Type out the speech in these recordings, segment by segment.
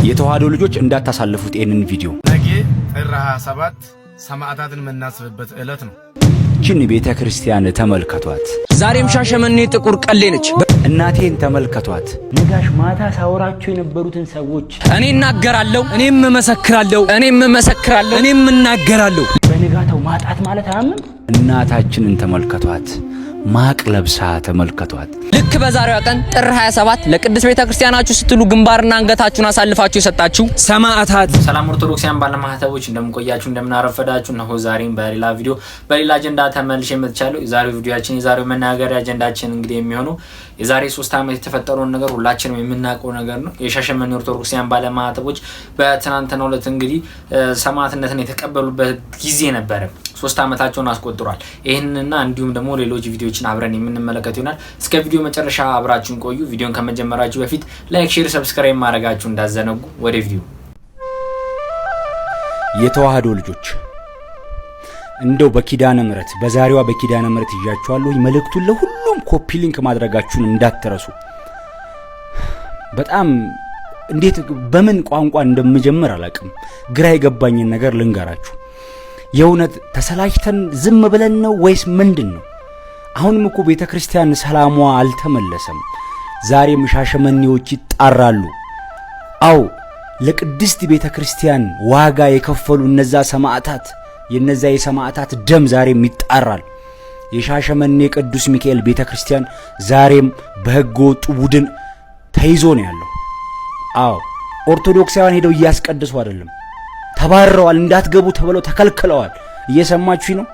የተዋህዶ ልጆች እንዳታሳልፉት ይሄንን ቪዲዮ። ነገ ጥር 27 ሰማዕታትን የምናስብበት ዕለት ነው። ቺን ቤተ ክርስቲያን ተመልከቷት። ዛሬም ሻሸመኔ ጥቁር ቀሌ ነች። እናቴን ተመልከቷት። ነጋሽ ማታ ሳወራችሁ የነበሩትን ሰዎች እኔ እናገራለሁ፣ እኔም መሰክራለሁ፣ እኔም እናገራለሁ። በነጋታው ማጣት ማለት አያምም። እናታችንን ተመልከቷት። ማቅ ለብሳ ተመልከቷት። ልክ በዛሬዋ ቀን ጥር 27 ለቅድስት ቤተክርስቲያናችሁ ስትሉ ግንባርና አንገታችሁን አሳልፋችሁ የሰጣችሁ ሰማዕታት። ሰላም ኦርቶዶክሳውያን ባለማህተቦች እንደምቆያችሁ እንደምናረፈዳችሁ ነው። ዛሬም በሌላ ቪዲዮ በሌላ አጀንዳ ተመልሼ መጥቻለሁ። የዛሬው መናገሪያ አጀንዳችን እንግዲህ የሚሆነው የዛሬ 3 ዓመት የተፈጠረውን ነገር ሁላችንም የምናውቀው ነገር ነው። የሻሸመኔ ኦርቶዶክሳውያን ባለማህተቦች በትናንትናው ዕለት እንግዲህ ሰማዕትነትን የተቀበሉበት ጊዜ ነበረ። 3 ዓመታቸውን አስቆጥሯል። ይሄንንና እንዲሁም ደግሞ ሌሎች ቪዲዮዎችን አብረን የምንመለከት ይሆናል። እስከ ቪዲዮ መጨረሻ አብራችሁን ቆዩ። ቪዲዮን ከመጀመራችሁ በፊት ላይክ፣ ሼር፣ ሰብስክራይብ ማድረጋችሁ እንዳዘነጉ። ወደ ቪዲዮ። የተዋህዶ ልጆች እንደው በኪዳነ ምሕረት በዛሬዋ በኪዳነ ምሕረት ይያችኋለሁ። መልእክቱን ለሁሉም ኮፒ ሊንክ ማድረጋችሁን እንዳትረሱ። በጣም እንዴት በምን ቋንቋ እንደምጀምር አላውቅም። ግራ የገባኝን ነገር ልንገራችሁ። የእውነት ተሰላችተን ዝም ብለን ነው ወይስ ምንድነው? አሁንም እኮ ቤተክርስቲያን ሰላሟ አልተመለሰም። ዛሬም ሻሸመኔዎች ይጣራሉ። አው ለቅድስት ቤተክርስቲያን ዋጋ የከፈሉ እነዛ ሰማዕታት የነዛ የሰማዕታት ደም ዛሬም ይጣራል። የሻሸመኔ ቅዱስ ሚካኤል ቤተክርስቲያን ዛሬም በሕገ ወጡ ቡድን ተይዞ ነው ያለው። አው ኦርቶዶክሳውያን ሄደው እያስቀድሱ አይደለም፣ ተባረዋል። እንዳትገቡ ተብለው ተከልክለዋል። እየሰማችሁ ነው?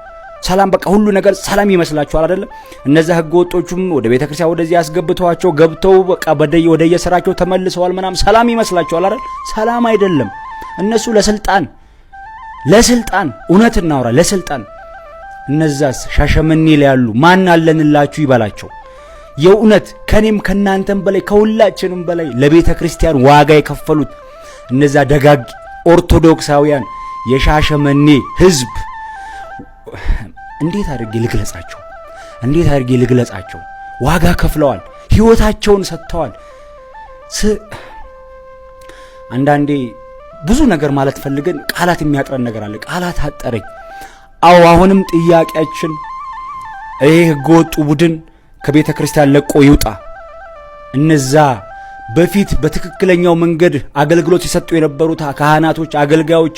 ሰላም በቃ ሁሉ ነገር ሰላም ይመስላችኋል አይደለም? እነዛ ሕገ ወጦቹም ወደ ቤተክርስቲያን ወደዚህ ያስገብተዋቸው ገብተው በቃ ወደ የሥራቸው ተመልሰዋል ምናምን ሰላም ይመስላችኋል አይደል? ሰላም አይደለም። እነሱ ለስልጣን እውነት እናውራ ለስልጣን። እነዛስ ሻሸመኔ ላይ ያሉ ማን አለንላችሁ ይበላቸው። የእውነት ከኔም ከናንተም በላይ ከሁላችንም በላይ ለቤተ ክርስቲያን ዋጋ የከፈሉት እነዛ ደጋግ ኦርቶዶክሳውያን የሻሸመኔ ሕዝብ እንዴት አድርጌ ልግለጻቸው? ዋጋ ከፍለዋል፣ ሕይወታቸውን ሰጥተዋል። አንዳንዴ ብዙ ነገር ማለት ፈልገን ቃላት የሚያጥረን ነገር አለ። ቃላት አጠረኝ። አዎ አሁንም ጥያቄያችን ይሄ ሕገ ወጡ ቡድን ከቤተ ክርስቲያን ለቆ ይውጣ። እነዛ በፊት በትክክለኛው መንገድ አገልግሎት ሲሰጡ የነበሩት ካህናቶች፣ አገልጋዮች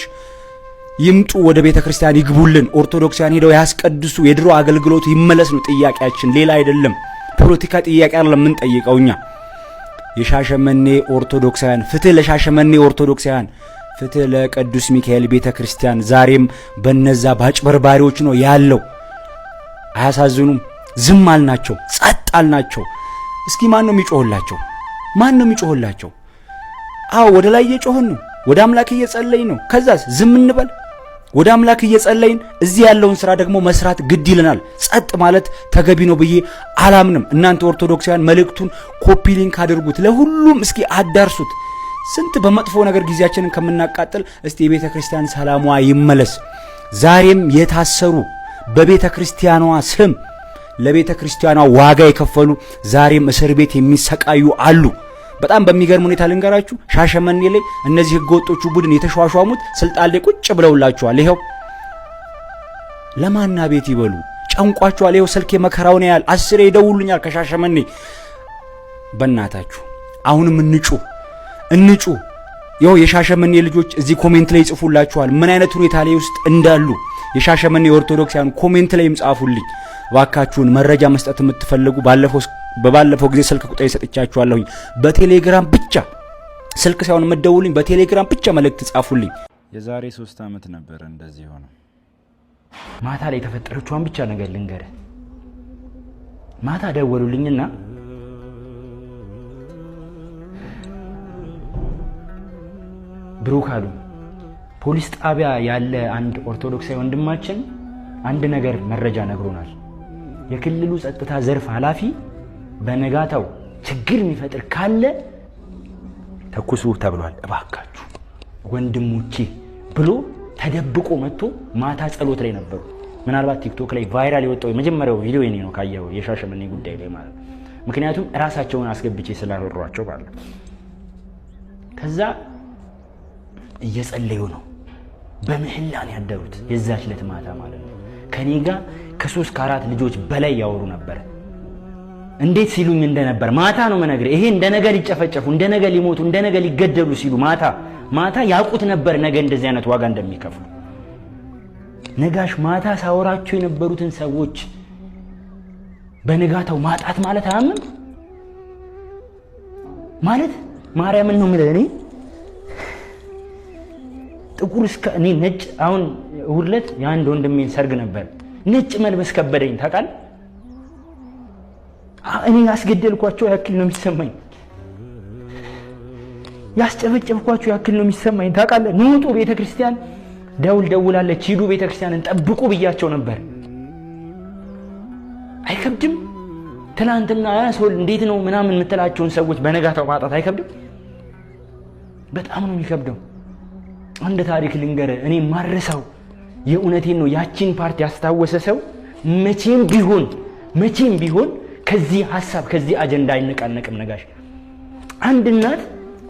ይምጡ፣ ወደ ቤተ ክርስቲያን ይግቡልን። ኦርቶዶክሳውያን ሄደው ያስቀድሱ፣ የድሮ አገልግሎት ይመለስ ነው ጥያቄያችን፣ ሌላ አይደለም። ፖለቲካ ጥያቄ አይደለም የምንጠይቀው እኛ። የሻሸመኔ ኦርቶዶክሳውያን ፍትህ ለሻሸመኔ ኦርቶዶክሳውያን፣ ፍትህ ለቅዱስ ሚካኤል ቤተ ክርስቲያን። ዛሬም በነዛ ባጭበርባሪዎች ነው ያለው። አያሳዝኑም? ዝም አልናቸው፣ ጸጥ አልናቸው። እስኪ ማን ነው የሚጮህላቸው? አዎ ወደ ላይ እየጮህን ነው፣ ወደ አምላክ እየጸለይን ነው። ከዛስ ዝም እንበል? ወደ አምላክ እየጸለይን እዚህ ያለውን ስራ ደግሞ መስራት ግድ ይለናል። ጸጥ ማለት ተገቢ ነው ብዬ አላምንም። እናንተ ኦርቶዶክሳውያን መልእክቱን ኮፒ ሊንክ አድርጉት፣ ለሁሉም እስኪ አዳርሱት። ስንት በመጥፎ ነገር ጊዜያችንን ከምናቃጥል እስቲ የቤተ ክርስቲያን ሰላሟ ይመለስ። ዛሬም የታሰሩ በቤተ ክርስቲያኗ ስም ለቤተ ክርስቲያኗ ዋጋ የከፈሉ ዛሬም እስር ቤት የሚሰቃዩ አሉ። በጣም በሚገርም ሁኔታ ልንገራችሁ፣ ሻሸመኔ ላይ እነዚህ ሕገ ወጦቹ ቡድን የተሿሿሙት ስልጣን ላይ ቁጭ ብለውላችኋል። ይሄው ለማና ቤት ይበሉ ጨንቋችኋል። ይሄው ስልኬ መከራውን ያያል፣ 10 ይደውሉኛል ከሻሸመኔ። በእናታችሁ አሁንም እንጩ። ይሄው የሻሸመኔ ልጆች እዚህ ኮሜንት ላይ ይጽፉላችኋል ምን አይነት ሁኔታ ላይ ውስጥ እንዳሉ። የሻሸመኔ ኦርቶዶክሳውያን ኮሜንት ላይ ይጻፉልኝ ዋካችሁን። መረጃ መስጠት የምትፈልጉ በባለፈው ጊዜ ስልክ ቁጥር ሰጥቻችኋለሁኝ። በቴሌግራም ብቻ ስልክ ሳይሆን መደውልኝ፣ በቴሌግራም ብቻ መልእክት ጻፉልኝ። የዛሬ 3 ዓመት ነበር እንደዚህ ሆነ። ማታ ላይ የተፈጠረችውን ብቻ ነገር ልንገረ። ማታ ደወሉልኝና ብሩክ አሉ፣ ፖሊስ ጣቢያ ያለ አንድ ኦርቶዶክሳዊ ወንድማችን አንድ ነገር መረጃ ነግሮናል። የክልሉ ጸጥታ ዘርፍ ኃላፊ በነጋታው ችግር የሚፈጥር ካለ ተኩሱ ተብሏል፣ እባካችሁ ወንድሞቼ ብሎ ተደብቆ መጥቶ ማታ ጸሎት ላይ ነበሩ። ምናልባት ቲክቶክ ላይ ቫይራል የወጣው የመጀመሪያው ቪዲዮ የኔ ነው ካየው የሻሸመኔ ጉዳይ ላይ ማለት። ምክንያቱም ራሳቸውን አስገብቼ ስላወሯቸው ማለት። ከዛ እየጸለዩ ነው። በምህላ ነው ያደሩት። የዛች ዕለት ማታ ማለት ነው። ከኔ ጋር ከ3 ከ4 ልጆች በላይ ያወሩ ነበር። እንዴት ሲሉኝ እንደነበር ማታ ነው መነግርህ። ይሄ እንደነገ ሊጨፈጨፉ፣ እንደነገ ሊሞቱ፣ እንደነገ ሊገደሉ ሲሉ ማታ ያውቁት ነበር ነገ እንደዚህ አይነት ዋጋ እንደሚከፍሉ። ነጋሽ ማታ ሳወራቸው የነበሩትን ሰዎች በንጋታው ማጣት ማለት አያምም ማለት ማርያምን ነው የምልህ። እኔ ጥቁር እስከ እኔ ነጭ አሁን እሑድ ዕለት የአንድ ወንድሜን ሰርግ ነበር። ነጭ መልበስ ከበደኝ ታውቃለህ። እኔ ያስገደልኳቸው ያክል ነው የሚሰማኝ፣ ያስጨፈጨፍኳቸው ያክል ነው የሚሰማኝ ታውቃለህ። ንውጡ ቤተክርስቲያን ደውላለች፣ ሂዱ ቤተክርስቲያንን ጠብቁ ብያቸው ነበር። አይከብድም? ትናንትና ሰው እንዴት ነው ምናምን የምትላቸውን ሰዎች በነጋታው ማጣት አይከብድም? በጣም ነው የሚከብደው። አንድ ታሪክ ልንገር። እኔ ማረሳው የእውነቴን ነው። ያቺን ፓርቲ ያስታወሰ ሰው መቼም ቢሆን ከዚህ ሐሳብ ከዚህ አጀንዳ አይነቃነቅም። ነጋሽ አንድ እናት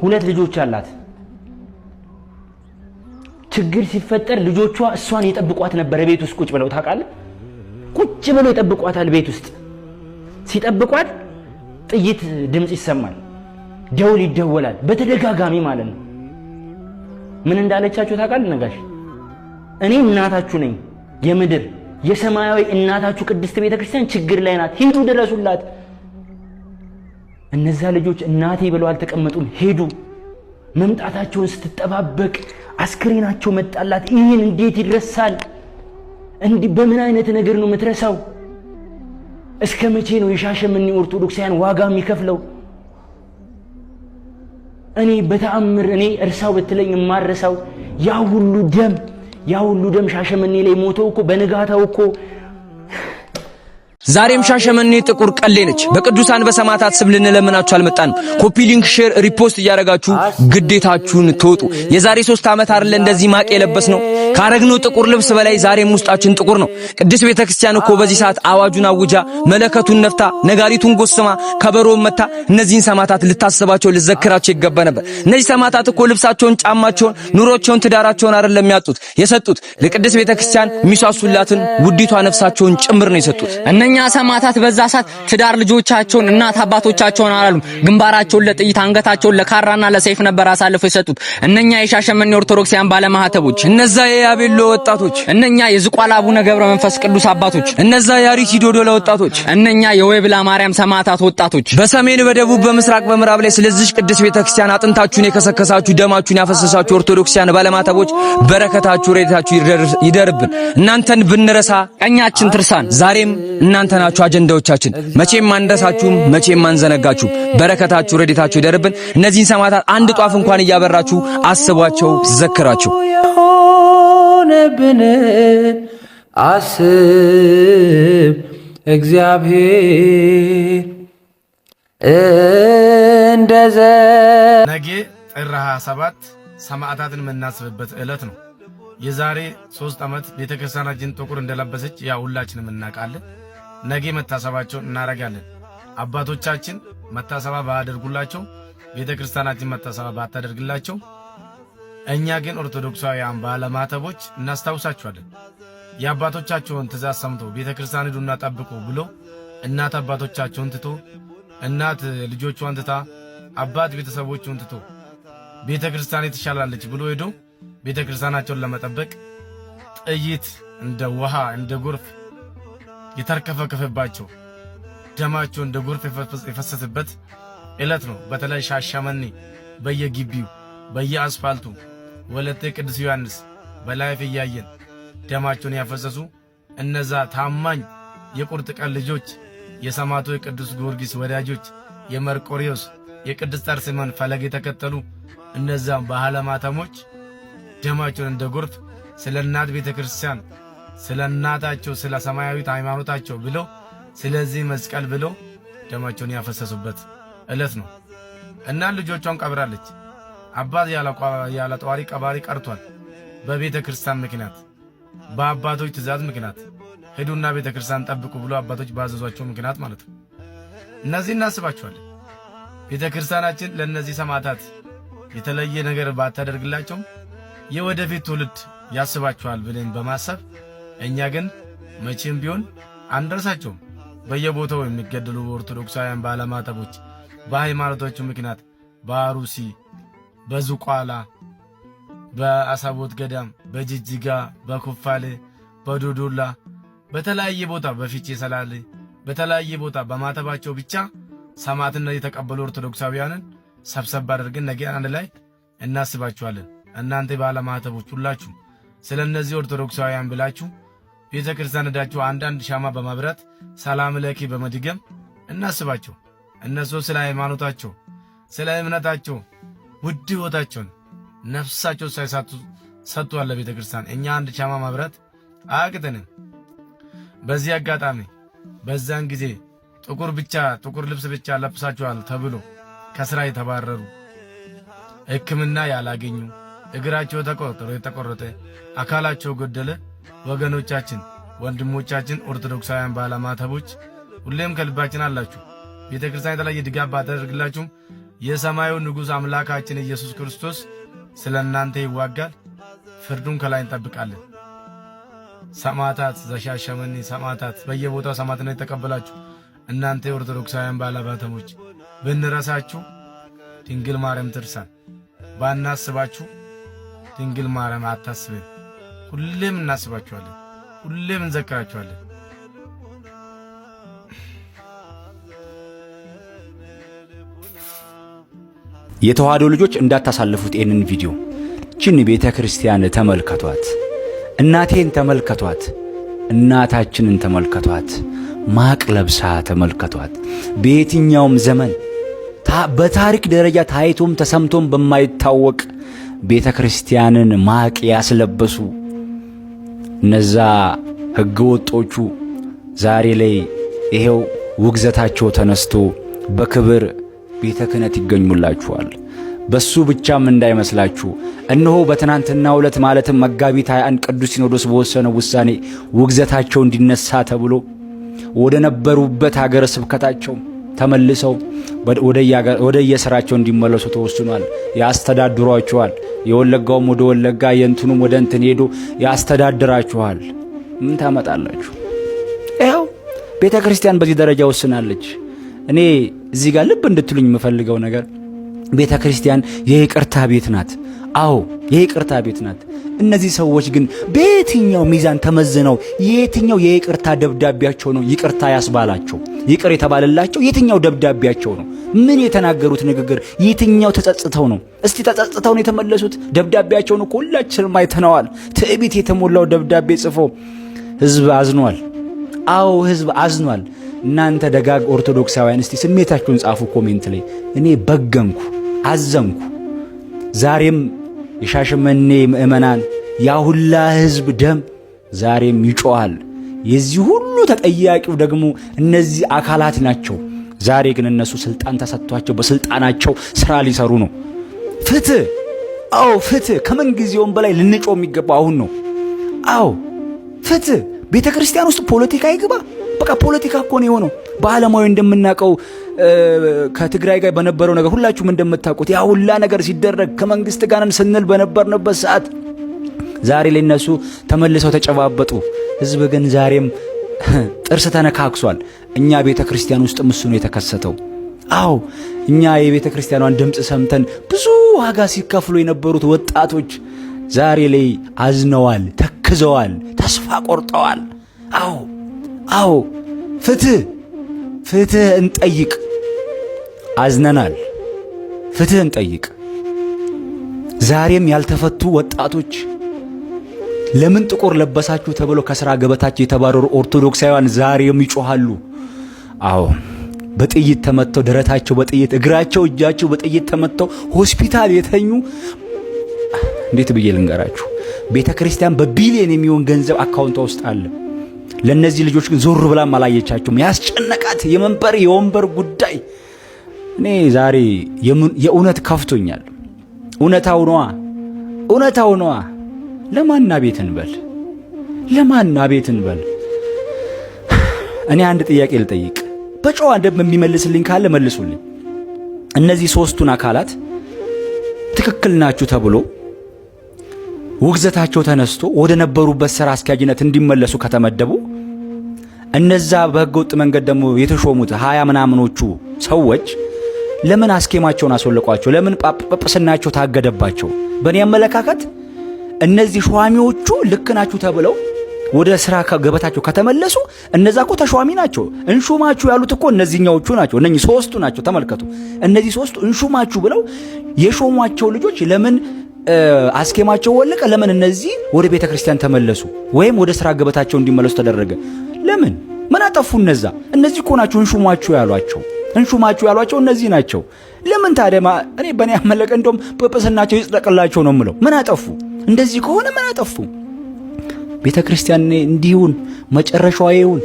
2 ልጆች አላት። ችግር ሲፈጠር ልጆቿ እሷን ይጠብቋት ነበር። ቤት ውስጥ ቁጭ ብለው ታውቃለህ፣ ቁጭ ብለው ይጠብቋታል። ቤት ውስጥ ሲጠብቋት ጥይት ድምጽ ይሰማል፣ ደውል ይደወላል በተደጋጋሚ ማለት ነው። ምን እንዳለቻቸው ታውቃለህ ነጋሽ? እኔ እናታችሁ ነኝ፣ የምድር የሰማያዊ እናታችሁ ቅድስት ቤተክርስቲያን ችግር ላይ ናት፣ ሄዱ ድረሱላት። እነዛ ልጆች እናቴ ብለው አልተቀመጡም፣ ሄዱ። መምጣታቸውን ስትጠባበቅ አስክሬናቸው መጣላት። ይህን እንዴት ይረሳል? እንዲህ በምን አይነት ነገር ነው የምትረሳው? እስከ መቼ ነው የሻሸመኔ ኦርቶዶክሳውያን ዋጋ የሚከፍለው? እኔ በተአምር እኔ እርሳው ብትለኝ የማረሳው ያ ሁሉ ደም ሻሸመኔ ላይ ሞተው እኮ በንጋታው እኮ ዛሬም ሻሸመኔ ጥቁር ቀሌ ነች። በቅዱሳን በሰማዕታት ስም ልንለምናችሁ አልመጣንም። ኮፒ ሊንክ፣ ሼር፣ ሪፖስት እያደረጋችሁ ግዴታችሁን ተወጡ። የዛሬ 3 ዓመት አይደለ እንደዚህ ማቅ የለበስ ነው ካረግነው ጥቁር ልብስ በላይ ዛሬም ውስጣችን ጥቁር ነው። ቅድስት ቤተክርስቲያን እኮ በዚህ ሰዓት አዋጁን አውጃ መለከቱን ነፍታ ነጋሪቱን ጎስማ ከበሮን መታ እነዚህን ሰማዕታት ልታስባቸው ልዘክራቸው ይገባ ነበር። እነዚህ ሰማዕታት እኮ ልብሳቸውን፣ ጫማቸውን፣ ኑሮቸውን፣ ትዳራቸውን አይደለም ያጡት የሰጡት ለቅድስት ቤተክርስቲያን የሚሳሱላትን ውዲቷ ነፍሳቸውን ጭምር ነው የሰጡት። እነኛ ሰማዕታት በዛ ሰዓት ትዳር ልጆቻቸውን እናት አባቶቻቸውን አላሉም። ግንባራቸውን ለጥይት አንገታቸውን ለካራና ለሰይፍ ነበር አሳልፈው የሰጡት። እነኛ የሻሸመኔ ኦርቶዶክሳውያን ባለማህተቦች፣ እነዛ የያቤሎ ወጣቶች፣ እነኛ የዝቋላ አቡነ ገብረ መንፈስ ቅዱስ አባቶች፣ እነዛ የአሪቲ ዶዶላ ወጣቶች፣ እነኛ የወይብላ ማርያም ሰማዕታት ወጣቶች በሰሜን በደቡብ በምስራቅ በምዕራብ ላይ ስለዚህ ቅድስት ቤተክርስቲያን አጥንታችሁን የከሰከሳችሁ ደማችሁን ያፈሰሳችሁ ኦርቶዶክሳውያን ባለማህተቦች በረከታችሁ ረድኤታችሁ ይደርብን። እናንተን ብንረሳ ቀኛችን ትርሳን። ዛሬም እናንተ ናችሁ አጀንዳዎቻችን። መቼም አንረሳችሁም፣ መቼም አንዘነጋችሁም። በረከታችሁ ረድኤታችሁ ይደርብን። እነዚህን ሰማዕታት አንድ ጧፍ እንኳን እያበራችሁ አስቧቸው፣ ዘክራቸው። የሆነብንን አስብ እግዚአብሔር እንደዘ ነገ ጥር 27 ሰማዕታትን የምናስብበት ዕለት ነው። የዛሬ 3 ዓመት ቤተክርስቲያናችን ጥቁር እንደለበሰች ያ ሁላችንም እናውቃለን። ነገ መታሰባቸውን እናረጋለን። አባቶቻችን መታሰባ ባያደርጉላቸው፣ ቤተክርስቲያናችን መታሰባ ባታደርግላቸው፣ እኛ ግን ኦርቶዶክሳውያን ባለማተቦች እናስታውሳቸዋለን። የአባቶቻቸውን ትእዛዝ ሰምቶ ቤተክርስቲያን ሄዱና ጠብቁ ብሎ እናት አባቶቻቸውን ትቶ፣ እናት ልጆቿን ትታ፣ አባት ቤተሰቦቹን ትቶ ቤተክርስቲያን ትሻላለች ብሎ ሄዶ ቤተክርስቲያናቸውን ለመጠበቅ ጥይት እንደ ውሃ እንደ ጎርፍ የተርከፈከፈባቸው ደማቸው እንደ ጎርፍ የፈሰሰበት ዕለት ነው። በተለይ ሻሸመኔ በየግቢው በየአስፋልቱ ወለተ ቅዱስ ዮሐንስ በላይፍ እያየን ደማቸውን ያፈሰሱ እነዛ ታማኝ የቁርጥ ቀን ልጆች፣ የሰማዕቱ የቅዱስ ጊዮርጊስ ወዳጆች፣ የመርቆሪዎስ የቅድስት አርሴማን ፈለግ የተከተሉ እነዛ ባለማተሞች ደማቸውን እንደ ጎርፍ ስለ እናት ቤተክርስቲያን ስለ እናታቸው ስለ ሰማያዊት ሃይማኖታቸው ብለው ስለዚህ መስቀል ብለው ደማቸውን ያፈሰሱበት ዕለት ነው። እናት ልጆቿን ቀብራለች። አባት ያለ ጧሪ ቀባሪ ቀርቷል። በቤተ ክርስቲያን ምክንያት በአባቶች ትእዛዝ ምክንያት ሄዱና ቤተ ክርስቲያን ጠብቁ ብሎ አባቶች ባዘዟቸው ምክንያት ማለት ነው። እነዚህ እናስባቸዋለን። ቤተ ክርስቲያናችን ለነዚህ ሰማዕታት የተለየ ነገር ባታደርግላቸው የወደፊት ትውልድ ያስባቸዋል ብለን በማሰብ እኛ ግን መቼም ቢሆን አንደርሳቸውም። በየቦታው የሚገደሉ ኦርቶዶክሳውያን ባለማተቦች በሃይማኖታቸው ምክንያት በአሩሲ፣ በዙቋላ፣ በአሳቦት ገዳም፣ በጅጅጋ፣ በኩፋሌ፣ በዶዶላ በተለያየ ቦታ በፊቼ ሰላሌ በተለያየ ቦታ በማተባቸው ብቻ ሰማዕትነት የተቀበሉ ኦርቶዶክሳውያንን ሰብሰብ አድርገን ነገ አንድ ላይ እናስባቸዋለን። እናንተ ባለማተቦች ሁላችሁ ስለነዚህ ኦርቶዶክሳውያን ብላችሁ ቤተ ክርስቲያን ሄዳችሁ አንዳንድ ሻማ በማብራት ሰላም ለኪ በመድገም እናስባቸው። እነሱ ስለ ሃይማኖታቸው ስለ እምነታቸው ውድ ሕይወታቸውን ነፍሳቸው ሳይሳቱ ሰጥቷል ለቤተ ክርስቲያን። እኛ አንድ ሻማ ማብራት አያቅተንም። በዚህ አጋጣሚ በዛን ጊዜ ጥቁር ልብስ ብቻ ለብሳችኋል ተብሎ ከስራ የተባረሩ ሕክምና ያላገኙ እግራቸው የተቆረጠ አካላቸው ጎደለ ወገኖቻችን ወንድሞቻችን ኦርቶዶክሳውያን ባለማተቦች ሁሌም ከልባችን አላችሁ። ቤተ ክርስቲያን የተለየ ድጋፍ ባታደርግላችሁም የሰማዩ ንጉሥ አምላካችን ኢየሱስ ክርስቶስ ስለ እናንተ ይዋጋል። ፍርዱን ከላይ እንጠብቃለን። ሰማዕታት ዘሻሸመኔ ሰማዕታት በየቦታው ሰማዕትነት የተቀበላችሁ እናንተ ኦርቶዶክሳውያን ባለማተቦች ብንረሳችሁ ድንግል ማርያም ትርሳን፣ ባናስባችሁ ድንግል ማርያም አታስበን። ሁሌም እናስባችኋለን፣ ሁሌም እንዘክራችኋለን። የተዋህዶ ልጆች እንዳታሳልፉት ይህንን ቪዲዮ። ችን ቤተ ክርስቲያን ተመልከቷት፣ እናቴን ተመልከቷት፣ እናታችንን ተመልከቷት፣ ማቅ ለብሳ ተመልከቷት። በየትኛውም ዘመን በታሪክ ደረጃ ታይቶም ተሰምቶም በማይታወቅ ቤተ ክርስቲያንን ማቅ ያስለበሱ እነዛ ሕገ ወጦቹ ዛሬ ላይ ይሄው ውግዘታቸው ተነስቶ በክብር ቤተ ክህነት ይገኙላችኋል። በሱ ብቻም እንዳይመስላችሁ እነሆ በትናንትናው ዕለት ማለትም መጋቢት 21 ቅዱስ ሲኖዶስ በወሰነው ውሳኔ ውግዘታቸው እንዲነሳ ተብሎ ወደ ነበሩበት ሀገረ ስብከታቸው ተመልሰው ወደ የሥራቸው እንዲመለሱ ተወስኗል። ያስተዳድሯቸዋል። የወለጋውም ወደ ወለጋ የእንትኑም ወደ እንትን ሄዶ ያስተዳድራችኋል። ምን ታመጣላችሁ? ይኸው ቤተ ክርስቲያን በዚህ ደረጃ ወስናለች። እኔ እዚህ ጋር ልብ እንድትሉኝ የምፈልገው ነገር ቤተ ክርስቲያን የይቅርታ ቤት ናት። አዎ የይቅርታ ቤት ናት። እነዚህ ሰዎች ግን በየትኛው ሚዛን ተመዝነው የትኛው የይቅርታ ደብዳቤያቸው ነው ይቅርታ ያስባላቸው? ይቅር የተባለላቸው የትኛው ደብዳቤያቸው ነው? ምን የተናገሩት ንግግር የትኛው ተጸጽተው ነው? እስቲ ተጸጽተው ነው የተመለሱት? ደብዳቤያቸውን እኮ ሁላችንም አይተነዋል። ትዕቢት የተሞላው ደብዳቤ ጽፎ ሕዝብ አዝኗል። አዎ ሕዝብ አዝኗል። እናንተ ደጋግ ኦርቶዶክሳውያን እስቲ ስሜታችሁን ጻፉ ኮሜንት ላይ። እኔ በገንኩ፣ አዘንኩ። ዛሬም የሻሸመኔ ምእመናን ያ ሁላ ሕዝብ ደም ዛሬም ይጮሃል። የዚህ ሁሉ ተጠያቂው ደግሞ እነዚህ አካላት ናቸው። ዛሬ ግን እነሱ ስልጣን ተሰጥቷቸው በስልጣናቸው ስራ ሊሰሩ ነው። ፍትህ፣ አዎ ፍትህ ከምን ጊዜውም በላይ ልንጮህ የሚገባው አሁን ነው። አዎ ፍትህ። ቤተ ክርስቲያን ውስጥ ፖለቲካ ይግባ። በቃ ፖለቲካ እኮ ነው የሆነው። በዓለማዊ እንደምናውቀው ከትግራይ ጋር በነበረው ነገር ሁላችሁም እንደምታውቁት ያ ሁላ ነገር ሲደረግ ከመንግስት ጋር ስንል በነበርንበት ሰዓት ዛሬ ላይ እነሱ ተመልሰው ተጨባበጡ። ህዝብ ግን ዛሬም ጥርስ ተነካክሷል። እኛ ቤተ ክርስቲያን ውስጥ እሱ ነው የተከሰተው። አዎ እኛ የቤተ ክርስቲያኗን ድምፅ ሰምተን ብዙ ዋጋ ሲከፍሉ የነበሩት ወጣቶች ዛሬ ላይ አዝነዋል፣ ተክዘዋል፣ ተስፋ ቆርጠዋል። አዎ ፍትህ እንጠይቅ። አዝነናል፣ ፍትህ እንጠይቅ። ዛሬም ያልተፈቱ ወጣቶች ለምን ጥቁር ለበሳችሁ ተብሎ ከሥራ ገበታቸው የተባረሩ ኦርቶዶክሳውያን ዛሬም ይጮሃሉ። አዎ በጥይት ተመተው ደረታቸው በጥይት እግራቸው እጃቸው በጥይት ተመተው ሆስፒታል የተኙ እንዴት ብዬ ልንገራችሁ? ቤተ ክርስቲያን በቢሊየን የሚሆን ገንዘብ አካውንቷ ውስጥ አለ። ለነዚህ ልጆች ግን ዞር ብላም አላየቻቸውም። ያስጨነቃት የወንበር ጉዳይ እኔ ዛሬ የእውነት ከፍቶኛል። እውነታው ነዋ። ለማን ቤት እንበል? እኔ አንድ ጥያቄ ልጠይቅ። በጨዋ ደም የሚመልስልኝ ካለ መልሱልኝ። እነዚህ ሶስቱን አካላት ትክክል ናችሁ ተብሎ ውግዘታቸው ተነስቶ ወደ ነበሩበት ስራ አስኪያጅነት እንዲመለሱ ከተመደቡ እነዛ በህገወጥ መንገድ ደግሞ የተሾሙት 20 ምናምኖቹ ሰዎች ለምን አስኬማቸውን አስወለቋቸው? ለምን ጳጳስናቸው ታገደባቸው? በእኔ አመለካከት እነዚህ ሿሚዎቹ ልክ ናችሁ ተብለው ወደ ስራ ገበታቸው ከተመለሱ እነዛ እኮ ተሿሚ ናቸው። እንሹማችሁ ያሉት እኮ እነዚህኛዎቹ ናቸው። እነኚህ ሶስቱ ናቸው። ተመልከቱ። እነዚህ ሶስቱ እንሹማችሁ ብለው የሾሟቸው ልጆች ለምን አስኬማቸው ወለቀ? ለምን እነዚህ ወደ ቤተ ክርስቲያን ተመለሱ ወይም ወደ ስራ ገበታቸው እንዲመለሱ ተደረገ? ለምን? ምን አጠፉ? እነዚህ እኮ ናቸው እንሹማችሁ ያሏቸው እነዚህ ናቸው። ለምን ታዲያ እኔ በእኔ አመለከ እንደውም ጵጵስናቸው ይጽደቅላቸው ነው የምለው። ምን አጠፉ? እንደዚህ ከሆነ ምን አጠፉ? ቤተ ክርስቲያን እንዲሁን መጨረሻዋ ይሁን።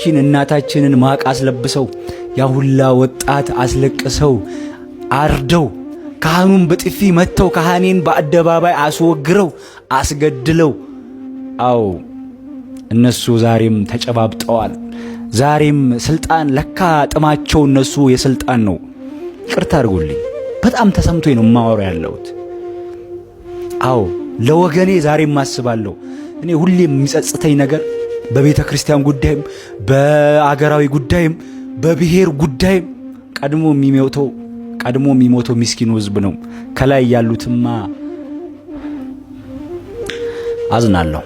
ቺን እናታችንን ማቅ አስለብሰው ያሁላ ወጣት አስለቅሰው አርደው ካህኑን በጥፊ መተው ካህኔን በአደባባይ አስወግረው አስገድለው፣ አዎ እነሱ ዛሬም ተጨባብጠዋል። ዛሬም ስልጣን ለካ ጥማቸው እነሱ የስልጣን ነው። ይቅርታ አድርጉልኝ፣ በጣም ተሰምቶኝ ነው የማወራው ያለሁት። አዎ ለወገኔ ዛሬም ማስባለሁ። እኔ ሁሌም የሚጸጽተኝ ነገር በቤተ ክርስቲያን ጉዳይም በአገራዊ ጉዳይም በብሔር ጉዳይም ቀድሞ የሚሞተው ምስኪኑ ሕዝብ ነው። ከላይ ያሉትማ አዝናለሁ።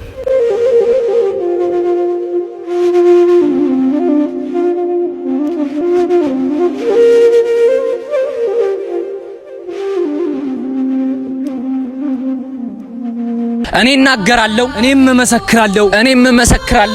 እኔ እናገራለሁ፣ እኔም መሰክራለሁ፣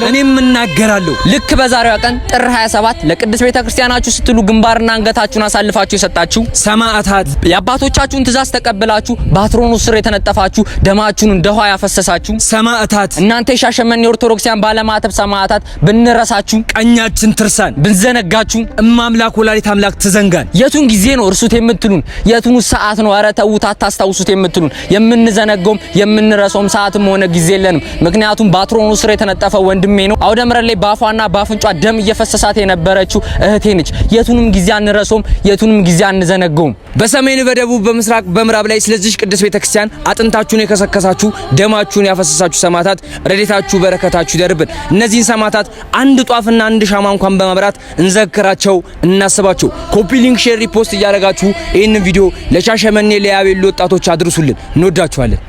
እኔም እናገራለሁ። ልክ በዛሬዋ ቀን ጥር 27 ለቅድስት ቤተ ክርስቲያናችሁ ስትሉ ግንባርና አንገታችሁን አሳልፋችሁ የሰጣችሁ ሰማዕታት፣ የአባቶቻችሁን ትእዛዝ ተቀብላችሁ በአትሮኖስ ስር የተነጠፋችሁ ደማችሁን እንደ ውሃ ያፈሰሳችሁ ሰማዕታት፣ እናንተ የሻሸመኔ ኦርቶዶክሲያን ባለማተብ ሰማዕታት፣ ብንረሳችሁ ቀኛችን ትርሳን፣ ብንዘነጋችሁ እማምላክ ወላዲት አምላክ ትዘንጋን። የቱን ጊዜ ነው እርሱት የምትሉን? የቱን ሰዓት ነው ኧረ ተውት አታስታውሱት የምትሉን? የምንዘነጋውም የምንረሳውም ሰዓትም ሆነ ጊዜ የለንም። ምክንያቱም በአትሮኖስ ስር የተነጠፈው ወንድሜ ነው። አውደ ምሕረት ላይ ባፏና ባፍንጫ ደም እየፈሰሳት የነበረችው እህቴ ነች። የቱንም ጊዜ አንረሳውም፣ የቱንም ጊዜ አንዘነጋውም። በሰሜን፣ በደቡብ፣ በምስራቅ፣ በምዕራብ ላይ ስለዚህ ቅድስት ቤተክርስቲያን አጥንታችሁን የከሰከሳችሁ ደማችሁን ያፈሰሳችሁ ሰማዕታት ረድኤታችሁ በረከታችሁ ይደርብን። እነዚህን ሰማዕታት አንድ ጧፍና አንድ ሻማ እንኳን በማብራት እንዘክራቸው፣ እናስባቸው። ኮፒ ሊንክ፣ ሼር፣ ሪፖስት እያደረጋችሁ ይህንን ቪዲዮ ለሻሸመኔ ለያቤሎ ወጣቶች አድርሱልን። እንወዳችኋለን።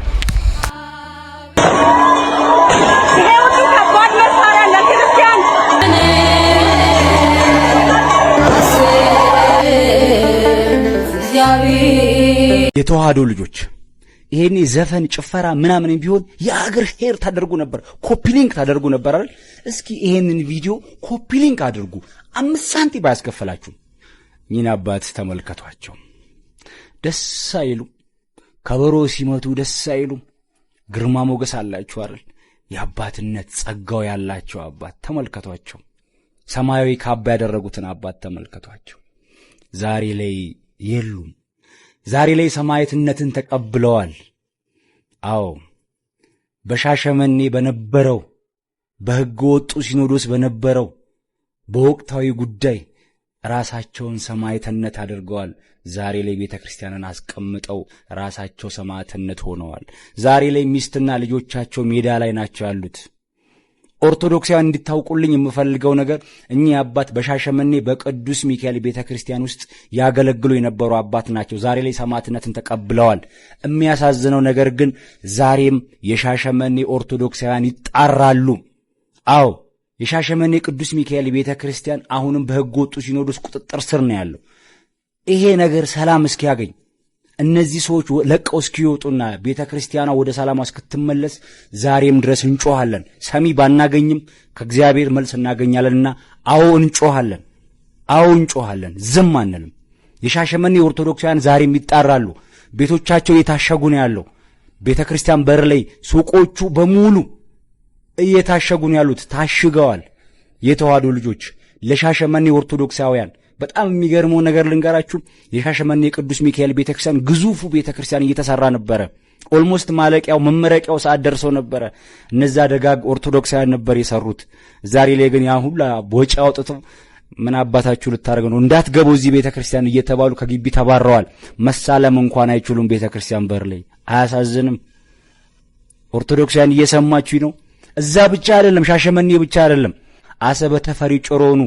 የተዋህዶ ልጆች ይሄኔ ዘፈን ጭፈራ ምናምን ቢሆን የአገር ሼር ታደርጉ ነበር፣ ኮፒ ሊንክ ታደርጉ ነበር አይደል? እስኪ ይሄንን ቪዲዮ ኮፒ ሊንክ አድርጉ። 5 ሳንቲም ባያስከፈላችሁ። እኚህን አባት ተመልከቷቸው። ደስ አይሉም? ከበሮ ሲመቱ ደስ አይሉም? ግርማ ሞገስ አላቸው አይደል? የአባትነት ጸጋው ያላቸው አባት ተመልከቷቸው። ሰማያዊ ካባ ያደረጉትን አባት ተመልከቷቸው። ዛሬ ላይ የሉም። ዛሬ ላይ ሰማዕትነትን ተቀብለዋል። አዎ በሻሸመኔ በነበረው በሕገ ወጡ ሲኖዶስ በነበረው በወቅታዊ ጉዳይ ራሳቸውን ሰማዕትነት አድርገዋል። ዛሬ ላይ ቤተ ክርስቲያንን አስቀምጠው ራሳቸው ሰማዕትነት ሆነዋል። ዛሬ ላይ ሚስትና ልጆቻቸው ሜዳ ላይ ናቸው ያሉት። ኦርቶዶክሳውያን እንድታውቁልኝ የምፈልገው ነገር እኚህ አባት በሻሸመኔ በቅዱስ ሚካኤል ቤተ ክርስቲያን ውስጥ ያገለግሉ የነበሩ አባት ናቸው። ዛሬ ላይ ሰማዕትነትን ተቀብለዋል። የሚያሳዝነው ነገር ግን ዛሬም የሻሸመኔ ኦርቶዶክሳውያን ይጣራሉ። አዎ የሻሸመኔ ቅዱስ ሚካኤል ቤተ ክርስቲያን አሁንም በሕገ ወጡ ሲኖዶስ ቁጥጥር ስር ነው ያለው። ይሄ ነገር ሰላም እስኪያገኝ እነዚህ ሰዎች ለቀው እስኪወጡና ቤተ ክርስቲያኗ ወደ ሰላሟ እስክትመለስ ዛሬም ድረስ እንጮሃለን። ሰሚ ባናገኝም ከእግዚአብሔር መልስ እናገኛለንና አዎ እንጮሃለን፣ ዝም አንልም። የሻሸመኔ ኦርቶዶክሳውያን ዛሬም ይጣራሉ። ቤቶቻቸው እየታሸጉ ነው ያለው። ቤተ ክርስቲያን በር ላይ ሱቆቹ በሙሉ እየታሸጉ ነው ያሉት፣ ታሽገዋል። የተዋህዶ ልጆች ለሻሸመኔ ኦርቶዶክሳውያን በጣም የሚገርመው ነገር ልንገራችሁ። የሻሸመኔ ቅዱስ ሚካኤል ቤተክርስቲያን ግዙፉ ቤተክርስቲያን እየተሰራ ነበረ። ኦልሞስት ማለቂያው መመረቂያው ሰዓት ደርሶ ነበረ። እነዛ ደጋግ ኦርቶዶክሳውያን ነበር የሰሩት። ዛሬ ላይ ግን ያ ሁሉ ወጪ አውጥተው ምን አባታችሁ ልታረጉ ነው እንዳትገቡ እዚህ ቤተክርስቲያን እየተባሉ ከግቢ ተባረዋል። መሳለም እንኳን አይችሉም ቤተክርስቲያን በር ላይ። አያሳዝንም? ኦርቶዶክሳውያን እየሰማችሁ ነው። እዛ ብቻ አይደለም፣ ሻሸመኔ ብቻ አይደለም፣ አሰበ ተፈሪ ጮሮኑ፣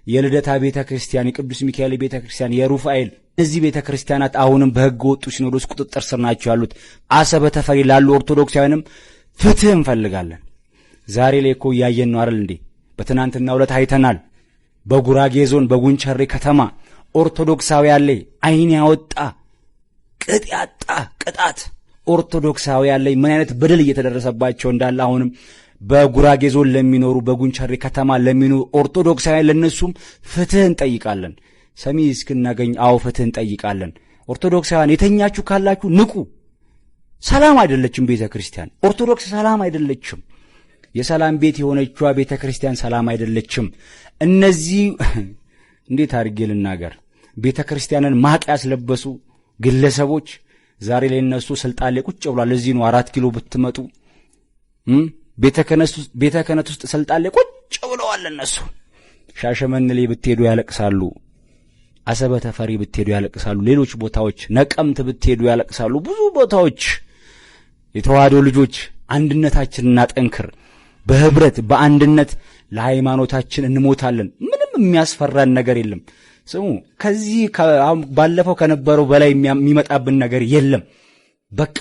የልደታ ቤተክርስቲያን፣ የቅዱስ ሚካኤል ቤተክርስቲያን፣ የሩፋኤል እነዚህ ቤተክርስቲያናት አሁንም በሕገ ወጡ ሲኖዶስ ቁጥጥር ስር ናቸው ያሉት። አሰበ ተፈሪ ላሉ ኦርቶዶክሳውያንም ፍትህ እንፈልጋለን። ዛሬ ላይ እኮ እያየን ነው አይደል እንዴ? በትናንትናው ዕለት አይተናል። በጉራጌ ዞን በጉንቸሬ ከተማ ኦርቶዶክሳውያን ላይ አይን ያወጣ ቅጥ ያጣ ቅጣት ኦርቶዶክሳውያን ላይ ምን አይነት በደል እየተደረሰባቸው እንዳለ አሁንም በጉራጌ ዞን ለሚኖሩ በጉንቸሬ ከተማ ለሚኖሩ ኦርቶዶክሳውያን ለነሱም ፍትህ እንጠይቃለን። ሰሚ እስክናገኝ አው ፍትህ እንጠይቃለን። ኦርቶዶክሳውያን የተኛችሁ ካላችሁ ንቁ። ሰላም አይደለችም ቤተክርስቲያን። ኦርቶዶክስ ሰላም አይደለችም። የሰላም ቤት የሆነችዋ ቤተክርስቲያን ሰላም አይደለችም። እነዚህ እንዴት አድርጌ ልናገር? ቤተክርስቲያንን ማቅ ያስለበሱ ግለሰቦች ዛሬ ላይ እነሱ ስልጣን ላይ ቁጭ ብሏል። ለዚህ ነው 4 ኪሎ ብትመጡ ቤተ ክህነት ውስጥ ስልጣን ላይ ቁጭ ብለዋል እነሱ። ሻሸመኔ ላይ ብትሄዱ ያለቅሳሉ። አሰበ ተፈሪ ብትሄዱ ያለቅሳሉ። ሌሎች ቦታዎች ነቀምት ብትሄዱ ያለቅሳሉ። ብዙ ቦታዎች የተዋህዶ ልጆች አንድነታችንን እናጠንክር። በህብረት በአንድነት ለሃይማኖታችን እንሞታለን። ምንም የሚያስፈራን ነገር የለም። ስሙ፣ ከዚህ ባለፈው ከነበረው በላይ የሚመጣብን ነገር የለም። በቃ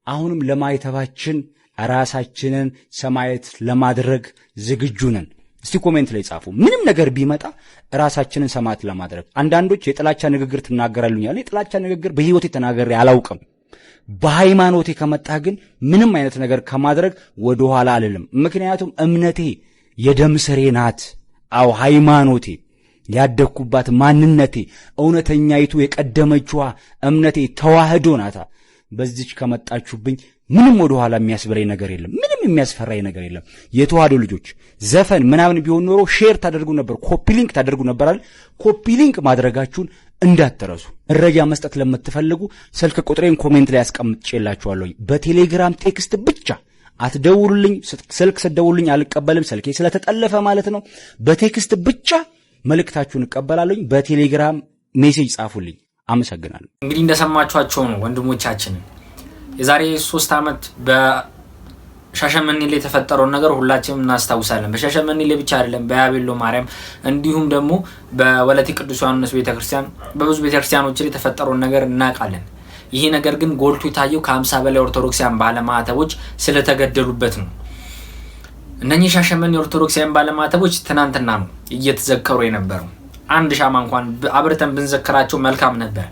አሁንም ለማይተባችን ራሳችንን ሰማያት ለማድረግ ዝግጁ ነን። እስቲ ኮሜንት ላይ ጻፉ። ምንም ነገር ቢመጣ ራሳችንን ሰማያት ለማድረግ። አንዳንዶች የጥላቻ ንግግር ትናገራሉኛል። የጥላቻ ንግግር በህይወቴ ተናግሬ አላውቅም። በሃይማኖቴ ከመጣ ግን ምንም አይነት ነገር ከማድረግ ወደ ኋላ አልልም። ምክንያቱም እምነቴ የደም ስሬ ናት። አው ሃይማኖቴ ያደኩባት ማንነቴ እውነተኛይቱ የቀደመችዋ እምነቴ ተዋህዶ ናታ። በዚች ከመጣችሁብኝ ምንም ወደ ኋላ የሚያስበለኝ ነገር የለም። ምንም የሚያስፈራኝ ነገር የለም። የተዋህዶ ልጆች ዘፈን ምናምን ቢሆን ኖሮ ሼር ታደርጉ ነበር፣ ኮፒ ሊንክ ታደርጉ ነበር አይደል? ኮፒ ሊንክ ማድረጋችሁን እንዳትረሱ። መረጃ መስጠት ለምትፈልጉ ስልክ ቁጥሬን ኮሜንት ላይ አስቀምጬላችኋለሁ። በቴሌግራም ቴክስት ብቻ አትደውሉልኝ። ስልክ ስትደውሉልኝ አልቀበልም፣ ስልኬ ስለተጠለፈ ማለት ነው። በቴክስት ብቻ መልእክታችሁን እቀበላለሁ። በቴሌግራም ሜሴጅ ጻፉልኝ። አመሰግናለሁ። እንግዲህ እንደሰማችኋቸው ነው ወንድሞቻችን። የዛሬ 3 ዓመት በሻሸመኔ ላይ የተፈጠረውን ነገር ሁላችንም እናስታውሳለን። በሻሸመኔ ላይ ብቻ አይደለም፣ በያቤሎ ማርያም እንዲሁም ደግሞ በወለቴ ቅዱስ ዮሐንስ ቤተክርስቲያን፣ በብዙ ቤተክርስቲያኖች ላይ የተፈጠረውን ነገር እናውቃለን። ይሄ ነገር ግን ጎልቶ የታየው ከ50 በላይ ኦርቶዶክሳውያን ባለማዕተቦች ስለተገደሉበት ነው። እነኚህ ሻሸመኔ ኦርቶዶክሳውያን ባለማዕተቦች ትናንትና ነው እየተዘከሩ የነበረው። አንድ ሻማ እንኳን አብርተን ብንዘክራቸው መልካም ነበር።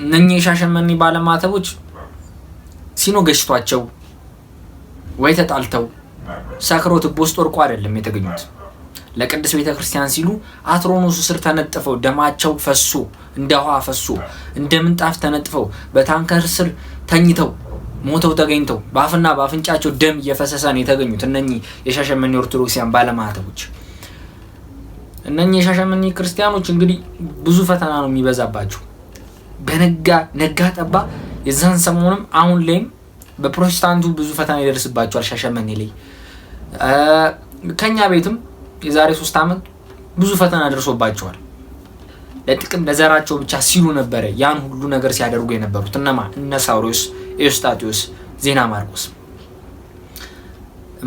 እነኚህ ሻሸመኔ ባለማዕተቦች ሲኖ ገጭቷቸው ወይ ተጣልተው ሰክሮ ትቦ ውስጥ ወርቆ አይደለም የተገኙት። ለቅድስት ቤተክርስቲያን ሲሉ አትሮኖሱ ስር ተነጥፈው ደማቸው ፈሶ እንደ ውሃ ፈሶ እንደ ምንጣፍ ተነጥፈው በታንከር ስር ተኝተው ሞተው ተገኝተው በአፍና በአፍንጫቸው ደም እየፈሰሰ ነው የተገኙት እነኚህ የሻሸመኔ ኦርቶዶክሳውያን ባለማዕተቦች። እነኚህ የሻሸመኔ ክርስቲያኖች እንግዲህ ብዙ ፈተና ነው የሚበዛባቸው። ነጋ ጠባ የዛን ሰሞንም አሁን ላይም በፕሮቴስታንቱ ብዙ ፈተና ይደርስባቸዋል። ሻሸመኔ ላይ ከኛ ቤትም የዛሬ 3 ዓመት ብዙ ፈተና ደርሶባቸዋል። ለጥቅም ለዘራቸው ብቻ ሲሉ ነበር ያን ሁሉ ነገር ሲያደርጉ የነበሩት። እነ ሳውሮስ፣ ኤዎስጣቴዎስ፣ ዜና ማርቆስ።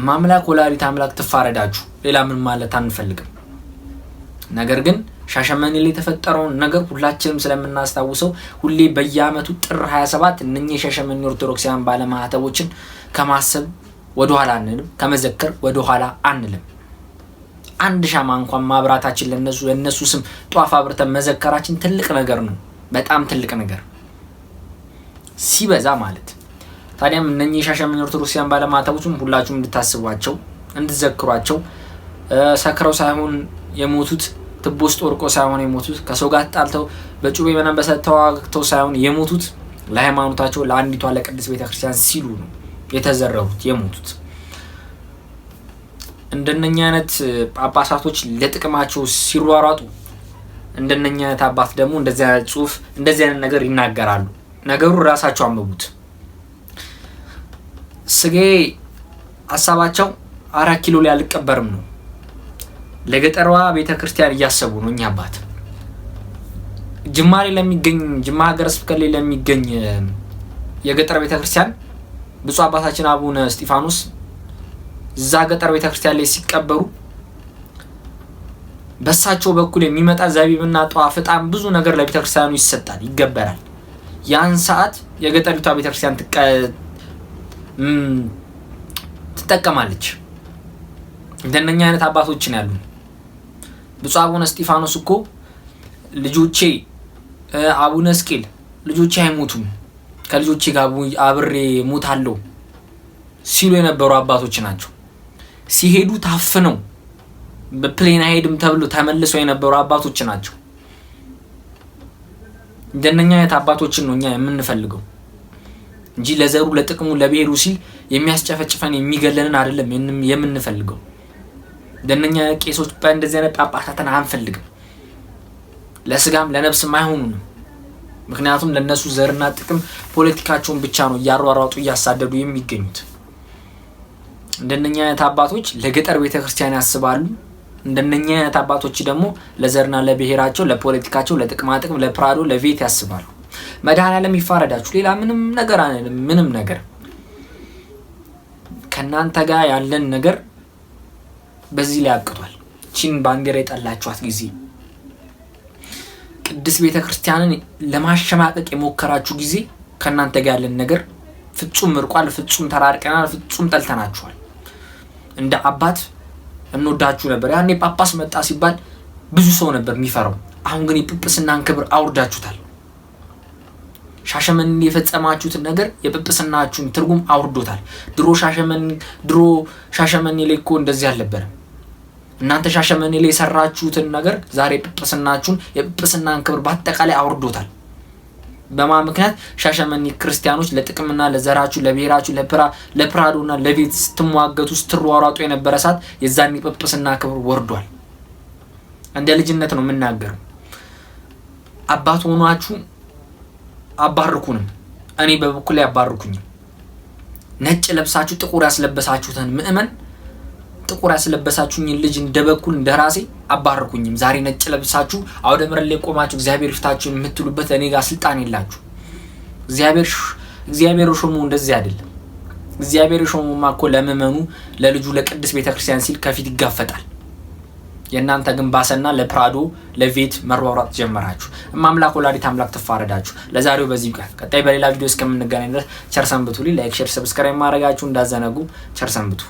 ማምላክ ወላዲተ አምላክ ትፋረዳችሁ። ሌላ ምን ማለት አንፈልግም። ነገር ግን ሻሸመኔ ላይ የተፈጠረውን ነገር ሁላችንም ስለምናስታውሰው ሁሌ በየአመቱ ጥር 27 እነኚህ ሻሸመኔ ኦርቶዶክሳውያን ባለማዕተቦችን ከማሰብ ወደ ኋላ አንልም፣ ከመዘከር ወደ ኋላ አንልም። አንድ ሻማ እንኳን ማብራታችን ለነሱ ስም ጧፍ አብርተን መዘከራችን ትልቅ ነገር ነው። በጣም ትልቅ ነገር ሲበዛ ማለት። ታዲያም እነኚህ ሻሸመኔ ኦርቶዶክሳውያን ባለማዕተቦችም ሁላችሁም እንድታስቧቸው፣ እንድትዘክሯቸው ሰክረው ሳይሆን የሞቱት ትቦ ውስጥ ወርቆ ሳይሆን የሞቱት ከሰው ጋር ተጣልተው በጩቤ በነበሰ ተዋግተው ሳይሆን የሞቱት ለሃይማኖታቸው ለአንዲቷ ለቅድስት ቤተክርስቲያን ሲሉ ነው የተዘረሩት የሞቱት። እንደነኛ አይነት ጳጳሳቶች ለጥቅማቸው ሲሯሯጡ እንደነኛ አይነት አባት ደግሞ እንደዚህ አይነት ጽሁፍ እንደዚህ አይነት ነገር ይናገራሉ። ነገሩ ራሳቸው አንብቡት። ስጌ ሐሳባቸው 4 ኪሎ ላይ አልቀበርም ነው። ለገጠሯ ቤተክርስቲያን እያሰቡ ነው። እኛ አባት ጅማ ሀገረ ስብከት ላይ ለሚገኝ የገጠር ቤተክርስቲያን ብፁዕ አባታችን አቡነ እስጢፋኖስ እዛ ገጠር ቤተክርስቲያን ላይ ሲቀበሩ በሳቸው በኩል የሚመጣ ዘቢብና ጧፍ ዕጣን ብዙ ነገር ለቤተክርስቲያኑ ይሰጣል ይገበራል። ያን ሰዓት የገጠሪቷ ቤተክርስቲያን ትጠቀማለች። እንደነኛ አይነት አባቶች ነው ያሉን። ብፁዕ አቡነ እስጢፋኖስ እኮ ልጆቼ አቡነ እስቄል ልጆቼ አይሞቱም ከልጆቼ ጋር አብሬ ሞታለሁ ሲሉ የነበሩ አባቶች ናቸው። ሲሄዱ ታፍነው በፕሌን አይሄድም ተብሎ ተመልሰው የነበሩ አባቶች ናቸው። እንደነኛ አይነት አባቶችን ነው እኛ የምንፈልገው እንጂ ለዘሩ ለጥቅሙ ለብሔሩ ሲል የሚያስጨፈጭፈን የሚገለንን አይደለም የምንፈልገው። እንደነኛ ቄሶች በእንደዚህ አይነት ጳጳሳትን አንፈልግም። ለስጋም ለነፍስም አይሆኑንም። ምክንያቱም ለነሱ ዘርና ጥቅም ፖለቲካቸውን ብቻ ነው ያሯሯጡ እያሳደዱ የሚገኙት። እንደነኛ አይነት አባቶች ለገጠር ቤተክርስቲያን ያስባሉ። እንደነኛ አይነት አባቶች ደግሞ ለዘርና ለብሔራቸው ለፖለቲካቸው ለጥቅማ ጥቅም ለፕራዶ ለቤት ያስባሉ። መድኃኔዓለም ይፋረዳችሁ። ሌላ ምንም ነገር አይደለም። ምንም ነገር ከናንተ ጋር ያለን ነገር በዚህ ላይ አቅቷል። ቺን ባንዲራ የጠላችኋት ጊዜ ቅድስት ቤተክርስቲያንን ለማሸማቀቅ የሞከራችሁ ጊዜ ከናንተ ጋር ያለን ነገር ፍጹም ምርቋል፣ ፍጹም ተራርቀናል፣ ፍጹም ጠልተናችኋል። እንደ አባት እንወዳችሁ ነበር። ያኔ ጳጳስ መጣ ሲባል ብዙ ሰው ነበር የሚፈራው። አሁን ግን የጵጵስናን ክብር አውርዳችሁታል። ሻሸመኔ የፈጸማችሁትን ነገር የጵጵስናችሁን ትርጉም አውርዶታል። ድሮ ሻሸመኔ ላይ እኮ እንደዚህ አልነበረም። እናንተ ሻሸመኔ ላይ የሰራችሁትን ነገር ዛሬ ጵጵስናችሁን የጵጵስናን ክብር በአጠቃላይ አውርዶታል። በማ ምክንያት ሻሸመኔ ክርስቲያኖች ለጥቅምና ለዘራችሁ ለብሔራችሁ ለፕራዶና ለቤት ስትሟገቱ ስትሯሯጡ የነበረ ሰዓት የዛኔ ጵጵስና ክብር ወርዷል። እንደ ልጅነት ነው የምናገረው። አባት ሆናችሁ አባርኩንም እኔ በበኩሌ አባርኩኝ። ነጭ ለብሳችሁ ጥቁር ያስለበሳችሁትን ምእመን ጥቁር ያስለበሳችሁኝ ልጅ እንደበኩል እንደራሴ አባርኩኝም። ዛሬ ነጭ ለብሳችሁ አውደ ምሕረት ላይ ቆማችሁ እግዚአብሔር ይፍታችሁን የምትሉበት እኔ ጋር ስልጣን የላችሁ። እግዚአብሔር ሾሙ እንደዚህ አይደለም። እግዚአብሔር ሾሙማ እኮ ለምእመኑ ለልጁ ለቅድስት ቤተክርስቲያን ሲል ከፊት ይጋፈጣል። የእናንተ ግን ባሰና ለፕራዶ ለቤት መሯሯጥ ጀመራችሁ። እማምላክ ወላዲት አምላክ ትፋረዳችሁ። ለዛሬው በዚህ ጋር ቀጣይ በሌላ ቪዲዮ እስከምንገናኝ ድረስ ቸር ሰንብቱ። ላይክ፣ ሼር፣ ሰብስክራይብ ማድረጋችሁ እንዳዘነጉ። ቸር ሰንብቱ።